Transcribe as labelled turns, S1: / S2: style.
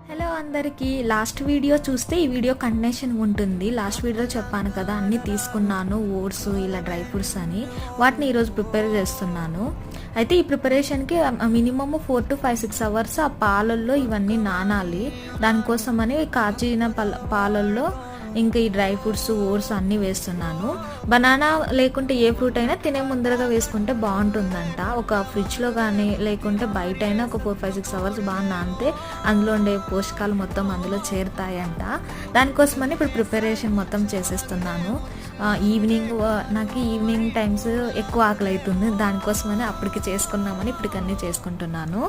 S1: Hello అందరికీ, last video చూస్తే ఈ వీడియో కంటిన్యూషన్ ఉంటుంది. లాస్ట్ వీడియోలో చెప్పాను కదా, అన్నీ తీసుకున్నాను ఓట్స్ ఇలా డ్రై ఫ్రూట్స్ అని. వాటిని ఈరోజు ప్రిపేర్ చేస్తున్నాను. అయితే ఈ ప్రిపరేషన్కి మినిమమ్ 4 to 5-6 అవర్స్ ఆ పాలల్లో ఇవన్నీ నానాలి. దానికోసమని కాచిన పాలల్లో ఇంకా ఈ డ్రై ఫ్రూట్స్ ఓట్స్ అన్నీ వేస్తున్నాను. బనానా లేకుంటే ఏ ఫ్రూట్ అయినా తినే ముందరగా వేసుకుంటే బాగుంటుందంట. ఒక ఫ్రిడ్జ్లో కానీ లేకుంటే బయట అయినా ఒక 4-5-6 అవర్స్ బాగా నానితే అందులో ఉండే పోషకాలు మొత్తం అందులో చేరుతాయంట. దానికోసమని ఇప్పుడు ప్రిపరేషన్ మొత్తం చేసేస్తున్నాను. నాకు ఈవినింగ్ టైమ్స్ ఎక్కువ ఆకలి అవుతుంది. దానికోసమని అప్పటికి చేసుకున్నామని ఇప్పటికన్నీ చేసుకుంటున్నాను.